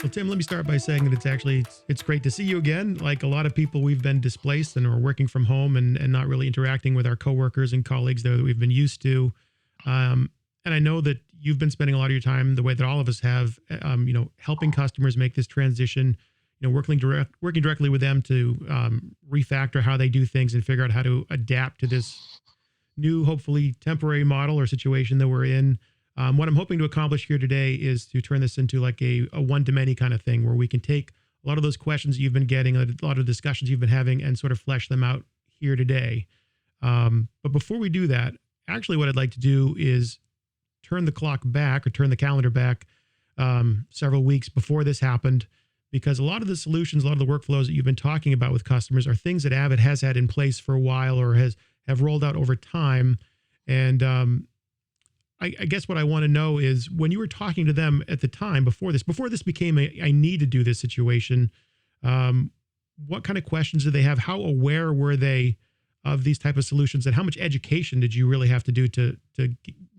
Well, Tim, let me start by saying that it's great to see you again. Like a lot of people, we've been displaced and are working from home and not really interacting with our coworkers and colleagues there that we've been used to. And I know that you've been spending a lot of your time the way that all of us have, helping customers make this transition, working directly with them to refactor how they do things and figure out how to adapt to this new, hopefully temporary model or situation that we're in. What I'm hoping to accomplish here today is to turn this into like a one-to-many kind of thing where we can take a lot of those questions you've been getting, a lot of discussions you've been having, and sort of flesh them out here today. But before we do that, actually what I'd like to do is turn the clock back or turn the calendar back several weeks before this happened, because a lot of the solutions, a lot of the workflows that you've been talking about with customers are things that Avid has had in place for a while or have rolled out over time. And I guess what I want to know is when you were talking to them at the time before this became I need to do this situation, what kind of questions did they have? How aware were they of these type of solutions, and how much education did you really have to do to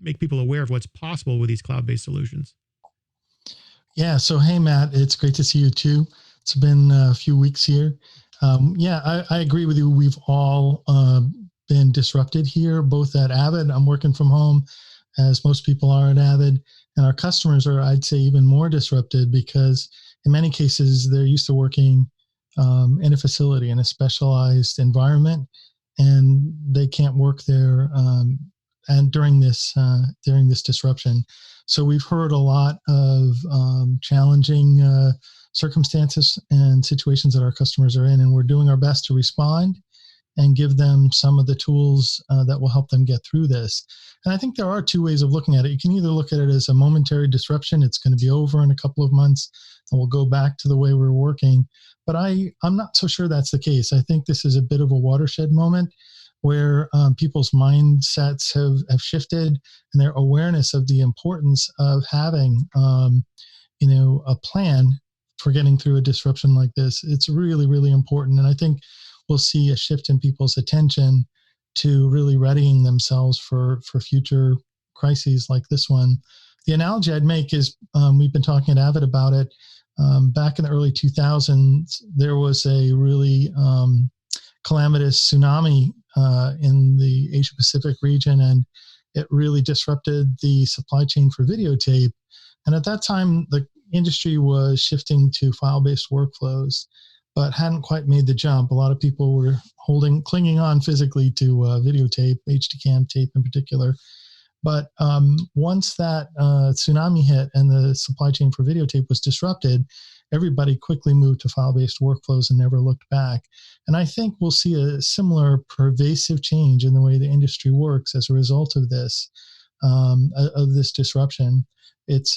make people aware of what's possible with these cloud-based solutions? Yeah. So, hey, Matt, it's great to see you too. It's been a few weeks here. I agree with you. We've all been disrupted here, both at Avid. I'm working from home, as most people are at Avid, and our customers are, I'd say, even more disrupted because in many cases, they're used to working in a facility, in a specialized environment, and they can't work there and during this disruption. So we've heard a lot of challenging circumstances and situations that our customers are in, and we're doing our best to respond and give them some of the tools that will help them get through this. And I think there are two ways of looking at it. You can either look at it as a momentary disruption. It's going to be over in a couple of months and we'll go back to the way we're working. But I'm not so sure that's the case. I think this is a bit of a watershed moment where people's mindsets have shifted, and their awareness of the importance of having a plan for getting through a disruption like this. It's really, really important. And I think we'll see a shift in people's attention to really readying themselves for future crises like this one. The analogy I'd make is we've been talking at Avid about it. Back in the early 2000s, there was a really calamitous tsunami in the Asia Pacific region, and it really disrupted the supply chain for videotape. And at that time, the industry was shifting to file-based workflows, but hadn't quite made the jump. A lot of people were clinging on physically to videotape, HD-cam tape in particular. But once that tsunami hit and the supply chain for videotape was disrupted, everybody quickly moved to file-based workflows and never looked back. And I think we'll see a similar pervasive change in the way the industry works as a result of this disruption. It's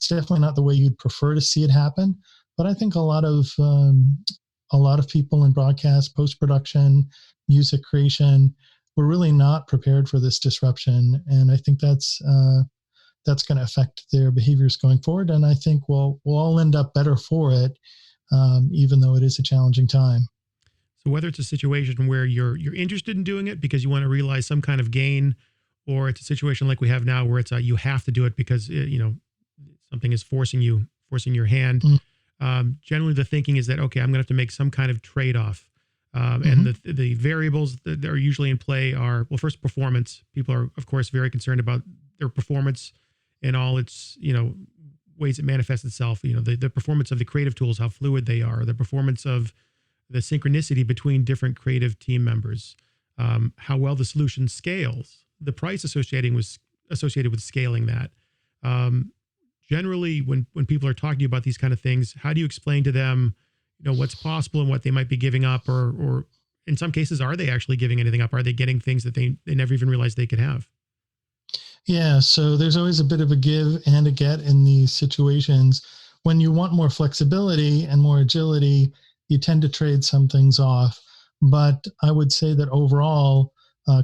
definitely not the way you'd prefer to see it happen, but I think a lot of people in broadcast, post-production, music creation were really not prepared for this disruption, and I think that's going to affect their behaviors going forward. And I think we'll all end up better for it, even though it is a challenging time. So whether it's a situation where you're interested in doing it because you want to realize some kind of gain, or it's a situation like we have now where it's you have to do it because something is forcing your hand. Generally, the thinking is that, okay, I'm going to have to make some kind of trade-off. And the variables that are usually in play are, well, first, performance. People are, of course, very concerned about their performance in all its, ways it manifests itself. The performance of the creative tools, how fluid they are, the performance of the synchronicity between different creative team members, how well the solution scales, the price associated with scaling that. Generally, when people are talking to you about these kind of things, how do you explain to them, what's possible and what they might be giving up, or in some cases, are they actually giving anything up? Are they getting things that they never even realized they could have? Yeah, so there's always a bit of a give and a get in these situations. When you want more flexibility and more agility, you tend to trade some things off. But I would say that overall,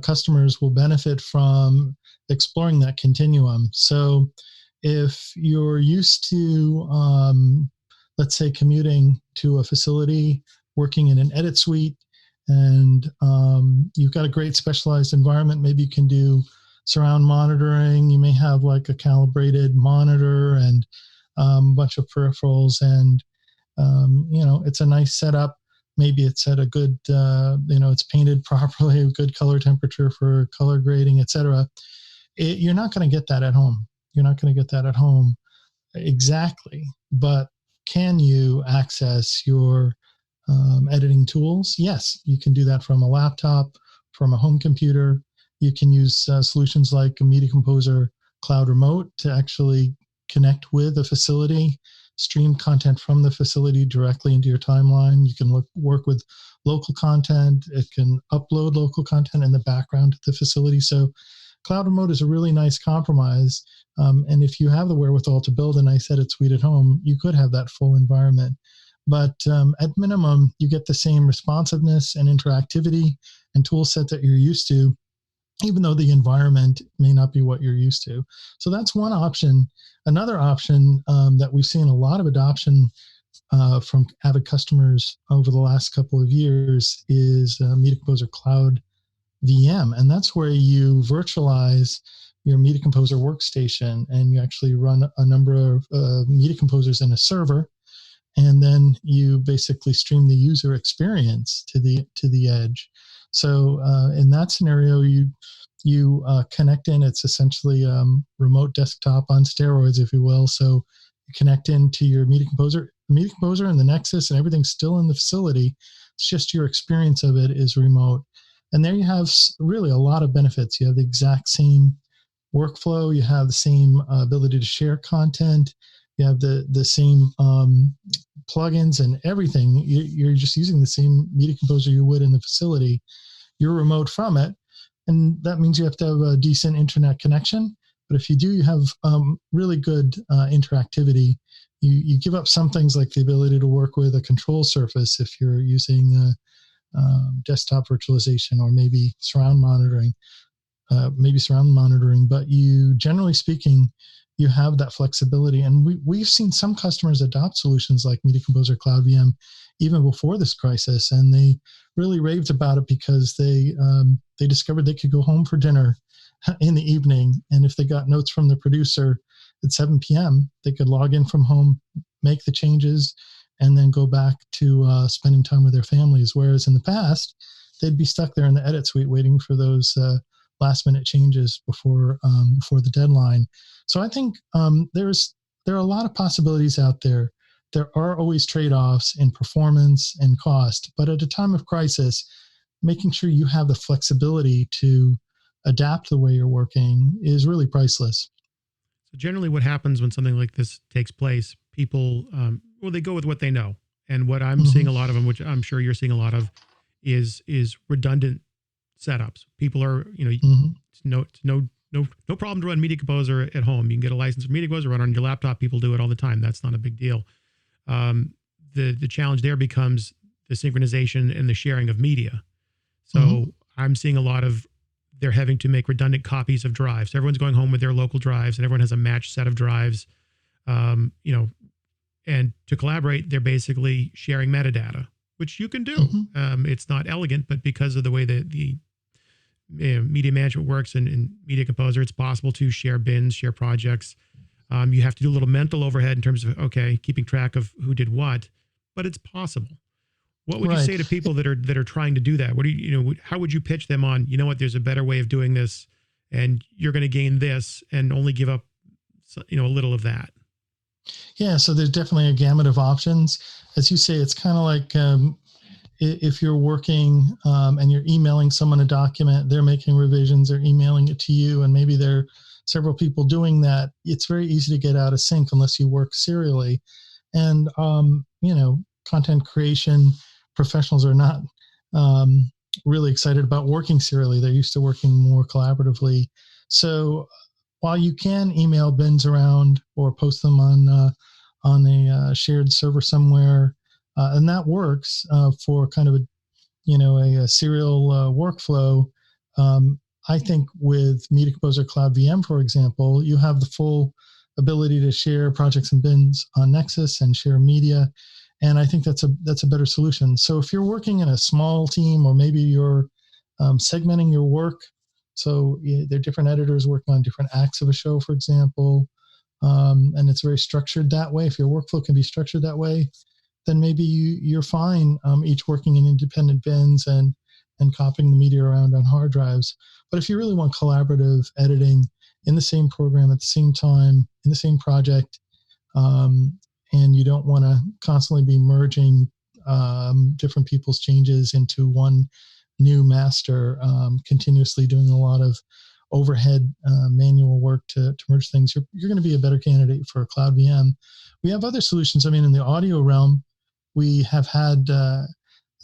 customers will benefit from exploring that continuum. So if you're used to, let's say, commuting to a facility, working in an edit suite, and you've got a great specialized environment, maybe you can do surround monitoring. You may have like a calibrated monitor and bunch of peripherals, and it's a nice setup. Maybe it's at a good, it's painted properly, a good color temperature for color grading, etc. You're not going to get that at home. You're not going to get that at home exactly. But can you access your editing tools? Yes, you can do that from a laptop, from a home computer. You can use solutions like a Media Composer Cloud Remote to actually connect with a facility, stream content from the facility directly into your timeline. You can work with local content. It can upload local content in the background to the facility. So Cloud Remote is a really nice compromise. And if you have the wherewithal to build a nice edit suite at home, you could have that full environment. But at minimum, you get the same responsiveness and interactivity and tool set that you're used to, even though the environment may not be what you're used to. So that's one option. Another option that we've seen a lot of adoption from Avid customers over the last couple of years is Media Composer Cloud VM. And that's where you virtualize your Media Composer workstation, and you actually run a number of Media Composers in a server, and then you basically stream the user experience to the edge. So in that scenario, you connect in. It's essentially remote desktop on steroids, if you will. So you connect into your Media Composer and the Nexus, and everything's still in the facility. It's just your experience of it is remote. And there you have really a lot of benefits. You have the exact same workflow. You have the same ability to share content. You have the same plugins and everything. You're just using the same Media Composer you would in the facility. You're remote from it, and that means you have to have a decent internet connection. But if you do, you have really good interactivity. You give up some things like the ability to work with a control surface if you're using desktop virtualization, or maybe surround monitoring. But you, generally speaking, you have that flexibility. And we've seen some customers adopt solutions like Media Composer Cloud VM even before this crisis, and they really raved about it because they discovered they could go home for dinner in the evening, and if they got notes from the producer at 7 p.m., they could log in from home, make the changes, and then go back to spending time with their families. Whereas in the past, they'd be stuck there in the edit suite waiting for those last minute changes before the deadline. So I think there are a lot of possibilities out there. There are always trade-offs in performance and cost, but at a time of crisis, making sure you have the flexibility to adapt the way you're working is really priceless. So generally what happens when something like this takes place, people, they go with what they know. And what I'm seeing a lot of them, which I'm sure you're seeing a lot of, is redundant setups. People are, it's no problem to run Media Composer at home. You can get a license for Media Composer, run on your laptop. People do it all the time. That's not a big deal. The challenge there becomes the synchronization and the sharing of media. So I'm seeing a lot of, they're having to make redundant copies of drives. Everyone's going home with their local drives, and everyone has a matched set of drives. And to collaborate, they're basically sharing metadata, which you can do. It's not elegant, but because of the way that the media management works in Media Composer, it's possible to share bins, share projects. You have to do a little mental overhead in terms of, keeping track of who did what, but it's possible. What would you say to people that are trying to do that? What do how would you pitch them on, there's a better way of doing this, and you're going to gain this and only give up, a little of that? Yeah, so there's definitely a gamut of options. As you say, it's kind of like if you're working and you're emailing someone a document, they're making revisions, they're emailing it to you, and maybe there are several people doing that. It's very easy to get out of sync unless you work serially. And, content creation professionals are not really excited about working serially. They're used to working more collaboratively. So while you can email bins around or post them on a shared server somewhere, and that works for kind of a serial workflow, I think with Media Composer Cloud VM, for example, you have the full ability to share projects and bins on Nexus and share media. And I think that's a better solution. So if you're working in a small team, or maybe you're segmenting your work, so there are different editors working on different acts of a show, for example, and it's very structured that way, if your workflow can be structured that way, then maybe you're fine, each working in independent bins and copying the media around on hard drives. But if you really want collaborative editing in the same program at the same time, in the same project, and you don't want to constantly be merging different people's changes into one new master, continuously doing a lot of overhead manual work to merge things, you're going to be a better candidate for a cloud VM. We have other solutions. I mean, in the audio realm, we have had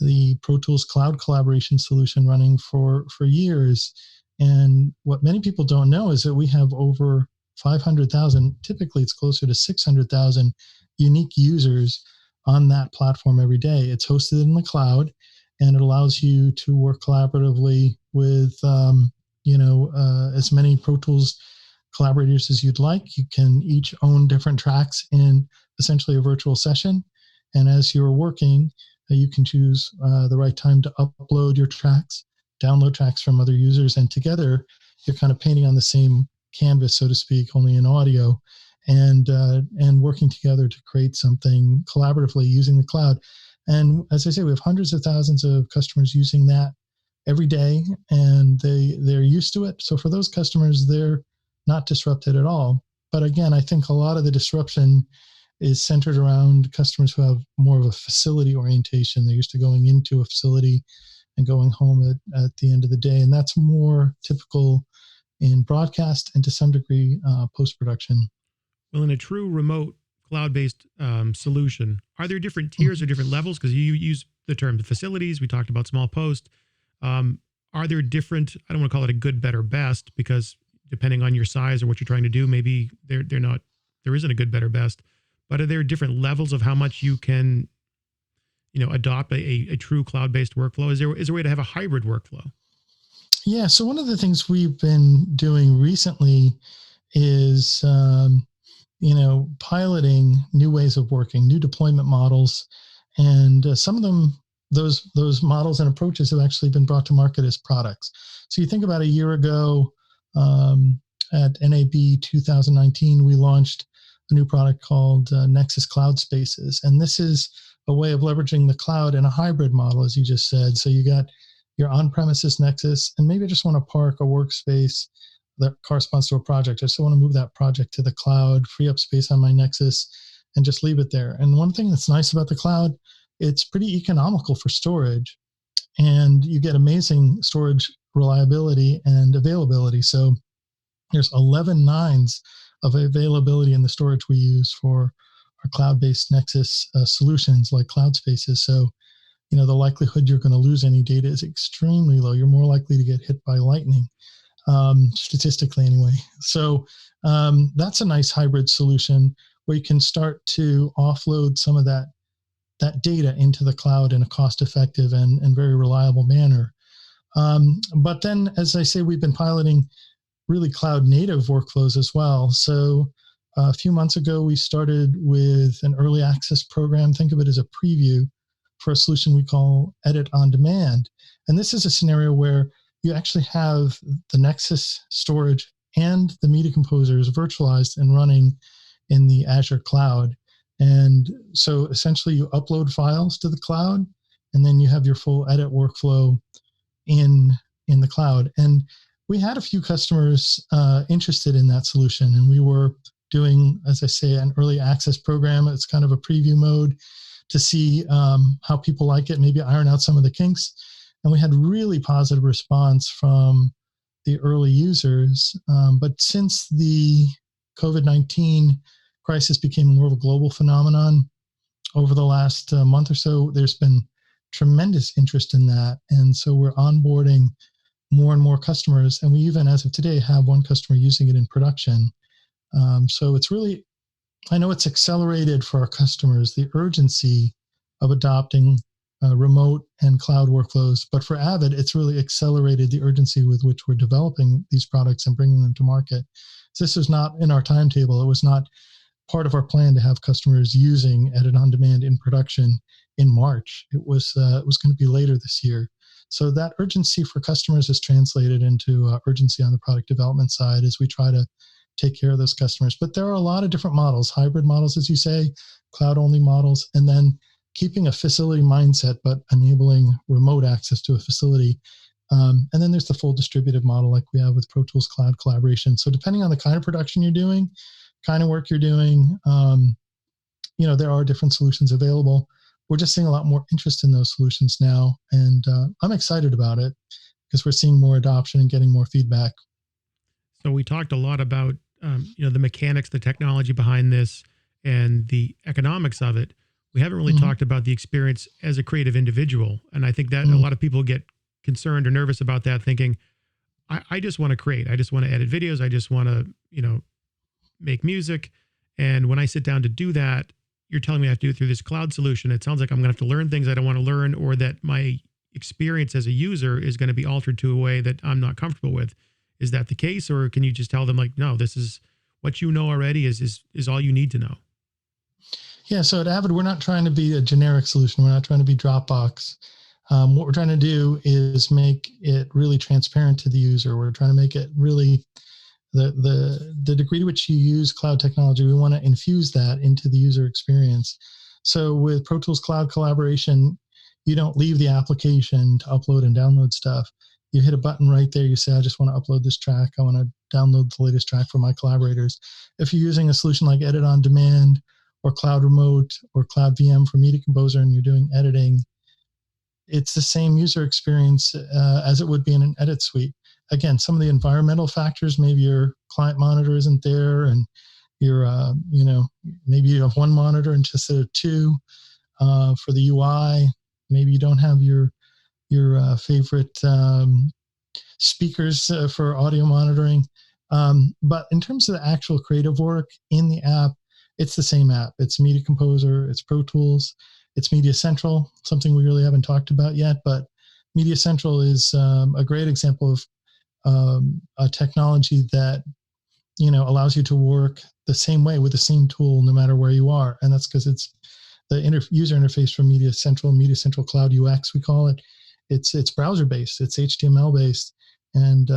the Pro Tools cloud collaboration solution running for years. And what many people don't know is that we have over 500,000, typically it's closer to 600,000 unique users on that platform every day. It's hosted in the cloud, and it allows you to work collaboratively with as many Pro Tools collaborators as you'd like. You can each own different tracks in essentially a virtual session. And as you're working, you can choose the right time to upload your tracks, download tracks from other users, and together you're kind of painting on the same canvas, so to speak, only in audio, and working together to create something collaboratively using the cloud. And as I say, we have hundreds of thousands of customers using that every day, and they're used to it. So for those customers, they're not disrupted at all. But again, I think a lot of the disruption is centered around customers who have more of a facility orientation. They're used to going into a facility and going home at the end of the day. And that's more typical in broadcast and to some degree post-production. Well, in a true remote cloud-based solution, are there different tiers or different levels? Because you use the term the facilities. We talked about small post. Are there different, I don't want to call it a good, better, best, because depending on your size or what you're trying to do, maybe there isn't a good, better, best. But are there different levels of how much you can, adopt a true cloud-based workflow? Is there a way to have a hybrid workflow? Yeah. So one of the things we've been doing recently is, piloting new ways of working, new deployment models, and some of them, those models and approaches have actually been brought to market as products. So you think about a year ago, at NAB 2019, we launched a new product called Nexus Cloud Spaces. And this is a way of leveraging the cloud in a hybrid model, as you just said. So you got your on-premises Nexus, and maybe I just want to park a workspace that corresponds to a project. I just want to move that project to the cloud, free up space on my Nexus, and just leave it there. And one thing that's nice about the cloud, it's pretty economical for storage, and you get amazing storage reliability and availability. So there's 11 nines of availability in the storage we use for our cloud-based Nexus solutions like Cloud Spaces. So, the likelihood you're going to lose any data is extremely low. You're more likely to get hit by lightning, statistically anyway. So that's a nice hybrid solution where you can start to offload some of that data into the cloud in a cost-effective and very reliable manner. But then, as I say, we've been piloting really cloud-native workflows as well. So a few months ago, we started with an early access program. Think of it as a preview for a solution we call Edit on Demand. And this is a scenario where you actually have the Nexus storage and the media composers virtualized and running in the Azure cloud. And so essentially you upload files to the cloud, and then you have your full edit workflow in the cloud. And we had a few customers interested in that solution, and we were doing, as I say, an early access program. It's kind of a preview mode to see how people like it, maybe iron out some of the kinks. And we had really positive response from the early users. But since the COVID-19 crisis became more of a global phenomenon over the last month or so, there's been tremendous interest in that. And so we're onboarding more and more customers. And we even, as of today, have one customer using it in production. So it's really, I know it's accelerated for our customers, the urgency of adopting remote and cloud workflows. But for Avid, it's really accelerated the urgency with which we're developing these products and bringing them to market. So this is not in our timetable. It was not part of our plan to have customers using Edit on Demand in production in March. It was going to be later this year. So that urgency for customers is translated into urgency on the product development side as we try to take care of those customers. But there are a lot of different models, hybrid models, as you say, cloud-only models, and then keeping a facility mindset, but enabling remote access to a facility. And then there's the full distributed model like we have with Pro Tools Cloud Collaboration. So depending on the kind of production you're doing, kind of work you're doing, there are different solutions available. We're just seeing a lot more interest in those solutions now. And I'm excited about it because we're seeing more adoption and getting more feedback. So we talked a lot about, the mechanics, the technology behind this, and the economics of it. We haven't really talked about the experience as a creative individual. And I think that a lot of people get concerned or nervous about that, thinking, I just want to create. I just want to edit videos. I just want to, make music. And when I sit down to do that, you're telling me I have to do it through this cloud solution. It sounds like I'm going to have to learn things I don't want to learn, or that my experience as a user is going to be altered to a way that I'm not comfortable with. Is that the case? Or can you just tell them, like, no, this is what you know already is all you need to know? Yeah. So at Avid, we're not trying to be a generic solution. We're not trying to be Dropbox. What we're trying to do is make it really transparent to the user. We're trying to make it really the degree to which you use cloud technology. We want to infuse that into the user experience. So with Pro Tools Cloud Collaboration, you don't leave the application to upload and download stuff. You hit a button right there. You say, I just want to upload this track. I want to download the latest track for my collaborators. If you're using a solution like Edit on Demand or Cloud Remote or Cloud VM for Media Composer and you're doing editing, it's the same user experience as it would be in an edit suite. Again, some of the environmental factors, maybe your client monitor isn't there and you're, maybe you have one monitor instead of two for the UI. Maybe you don't have your favorite speakers for audio monitoring. But in terms of the actual creative work in the app, it's the same app. It's Media Composer, it's Pro Tools, it's Media Central, something we really haven't talked about yet, but Media Central is a great example of a technology that allows you to work the same way with the same tool no matter where you are. And that's because it's the user interface for Media Central Cloud UX, we call it. It's browser based, it's HTML based, and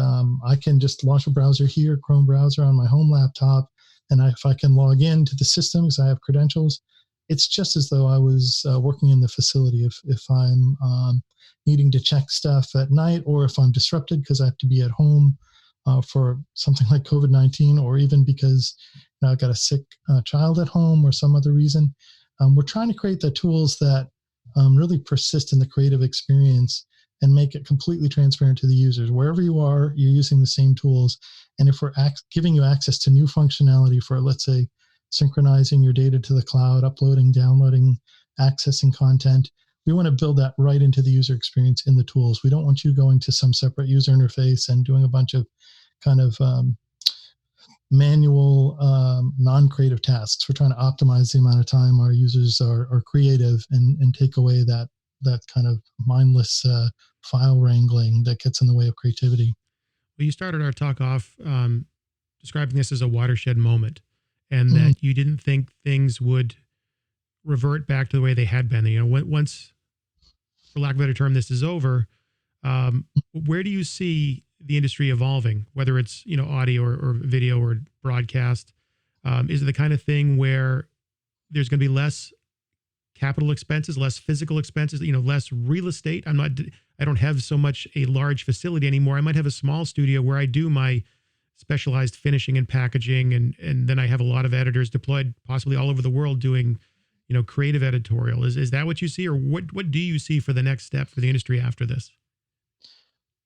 I can just launch a browser here, Chrome browser on my home laptop, and if I can log in to the system because I have credentials, it's just as though I was working in the facility. If I'm needing to check stuff at night, or if I'm disrupted because I have to be at home for something like COVID-19, or even because I've got a sick child at home or some other reason, we're trying to create the tools that really persist in the creative experience and make it completely transparent to the users. Wherever you are, you're using the same tools. And if we're giving you access to new functionality for, let's say, synchronizing your data to the cloud, uploading, downloading, accessing content, we want to build that right into the user experience in the tools. We don't want you going to some separate user interface and doing a bunch of kind of manual, non-creative tasks. We're trying to optimize the amount of time our users are creative and take away that kind of mindless file wrangling that gets in the way of creativity. Well, you started our talk off describing this as a watershed moment, and that you didn't think things would revert back to the way they had been. Once, for lack of a better term, this is over, where do you see the industry evolving, whether it's, audio or video or broadcast? Is it the kind of thing where there's going to be less capital expenses, less physical expenses, less real estate? I don't have so much a large facility anymore. I might have a small studio where I do my specialized finishing and packaging, and then I have a lot of editors deployed possibly all over the world doing, creative editorial. Is that what you see, or what do you see for the next step for the industry after this?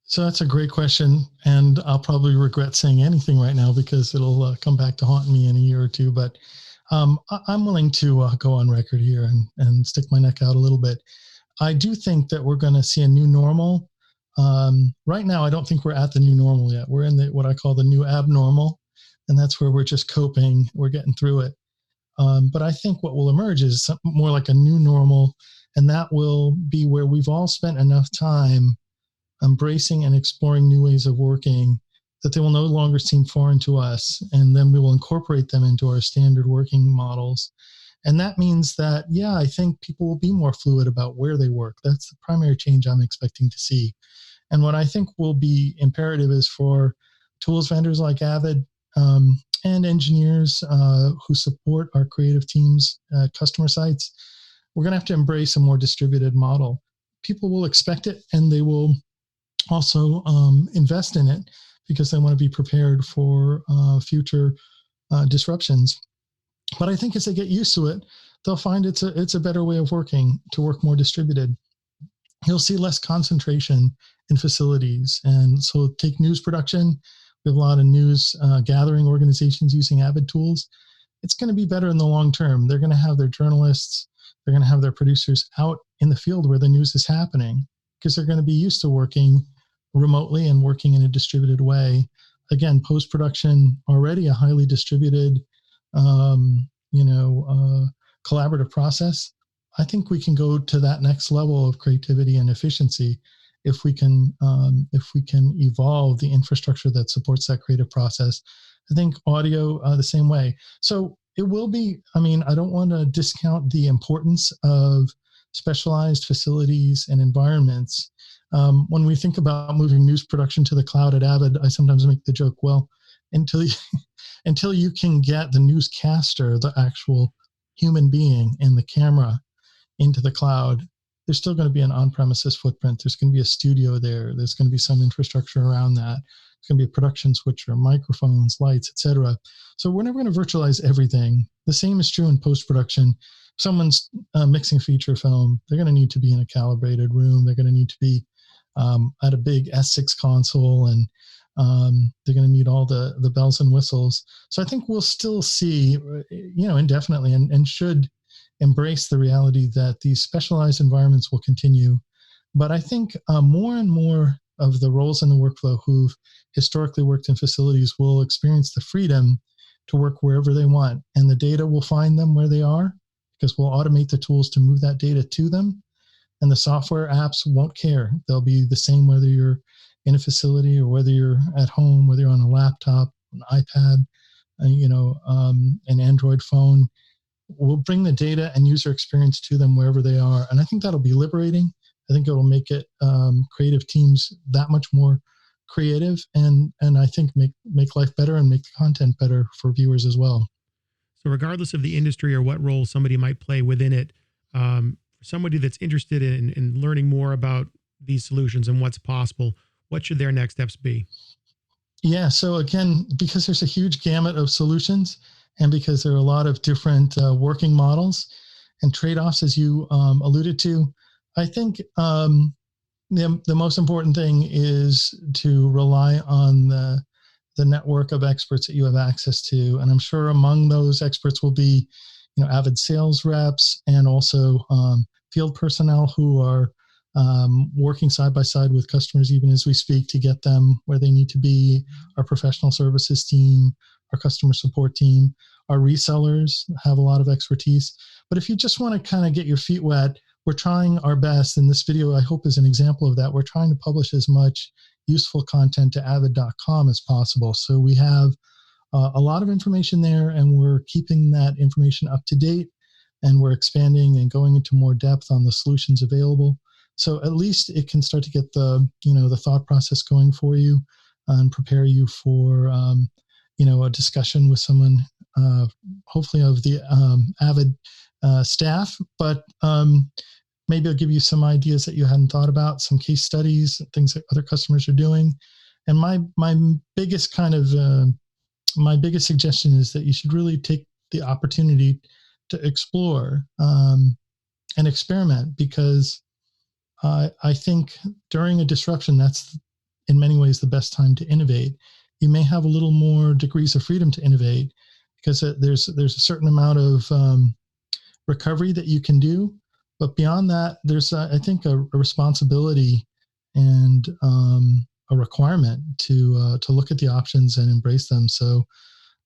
So that's a great question, and I'll probably regret saying anything right now because it'll come back to haunt me in a year or two. But I'm willing to go on record here and stick my neck out a little bit. I do think that we're going to see a new normal. Right now, I don't think we're at the new normal yet. We're in what I call the new abnormal, and that's where we're just coping. We're getting through it. But I think what will emerge is something more like a new normal, and that will be where we've all spent enough time embracing and exploring new ways of working that they will no longer seem foreign to us, and then we will incorporate them into our standard working models. And that means that, I think people will be more fluid about where they work. That's the primary change I'm expecting to see. And what I think will be imperative is for tools vendors like Avid and engineers who support our creative teams, customer sites, we're going to have to embrace a more distributed model. People will expect it, and they will also invest in it because they want to be prepared for future disruptions. But I think as they get used to it, they'll find it's a better way of working, to work more distributed. You'll see less concentration in facilities. And so take news production. We have a lot of news gathering organizations using Avid tools. It's going to be better in the long term. They're going to have their journalists, they're going to have their producers out in the field where the news is happening, because they're going to be used to working remotely and working in a distributed way. Again, post-production, already a highly distributed, collaborative process. I think we can go to that next level of creativity and efficiency if we can evolve the infrastructure that supports that creative process. I think audio the same way. So it will be. I mean, I don't want to discount the importance of specialized facilities and environments. When we think about moving news production to the cloud at Avid, I sometimes make the joke, well, until you can get the newscaster, the actual human being, and the camera into the cloud, there's still going to be an on-premises footprint. There's going to be a studio there. There's going to be some infrastructure around that. There's going to be a production switcher, microphones, lights, etc. So we're never going to virtualize everything. The same is true in post-production. If someone's mixing feature film, they're going to need to be in a calibrated room. They're going to need to be at a big S6 console, and they're going to need all the bells and whistles. So I think we'll still see, indefinitely, and should embrace the reality that these specialized environments will continue. But I think more and more of the roles in the workflow who've historically worked in facilities will experience the freedom to work wherever they want. And the data will find them where they are, because we'll automate the tools to move that data to them. And the software apps won't care. They'll be the same whether you're in a facility or whether you're at home, whether you're on a laptop, an iPad, an Android phone. We'll bring the data and user experience to them wherever they are. And I think that'll be liberating. I think it'll make it creative teams that much more creative, and I think make life better and make the content better for viewers as well. So regardless of the industry or what role somebody might play within it, for somebody that's interested in learning more about these solutions and what's possible, what should their next steps be? Yeah, so again, because there's a huge gamut of solutions, and because there are a lot of different working models and trade-offs, as you alluded to, I think the most important thing is to rely on the network of experts that you have access to. And I'm sure among those experts will be, Avid sales reps, and also field personnel who are working side by side with customers even as we speak to get them where they need to be. Our professional services team, our customer support team, our resellers have a lot of expertise. But if you just want to kind of get your feet wet, we're trying our best. And this video, I hope, is an example of that. We're trying to publish as much useful content to avid.com as possible. So we have a lot of information there, and we're keeping that information up to date, and we're expanding and going into more depth on the solutions available. So at least it can start to get the thought process going for you and prepare you for, a discussion with someone, hopefully of the Avid staff, but maybe I'll give you some ideas that you hadn't thought about, some case studies, things that other customers are doing. And my biggest suggestion is that you should really take the opportunity to explore and experiment, because I think during a disruption, that's in many ways the best time to innovate. You may have a little more degrees of freedom to innovate because there's a certain amount of recovery that you can do. But beyond that, there's, I think, a responsibility and a requirement to look at the options and embrace them. So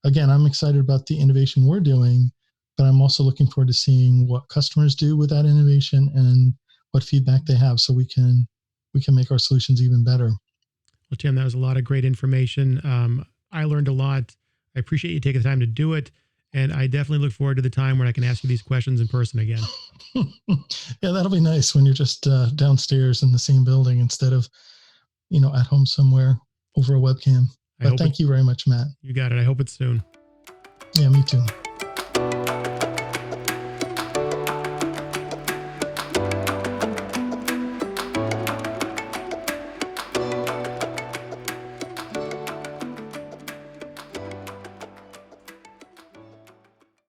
again, I'm excited about the innovation we're doing, but I'm also looking forward to seeing what customers do with that innovation and what feedback they have, so we can make our solutions even better. Well, Tim, that was a lot of great information. I learned a lot. I appreciate you taking the time to do it. And I definitely look forward to the time when I can ask you these questions in person again. Yeah, that'll be nice when you're just downstairs in the same building instead of, at home somewhere over a webcam. But thank you very much, Matt. You got it. I hope it's soon. Yeah, me too.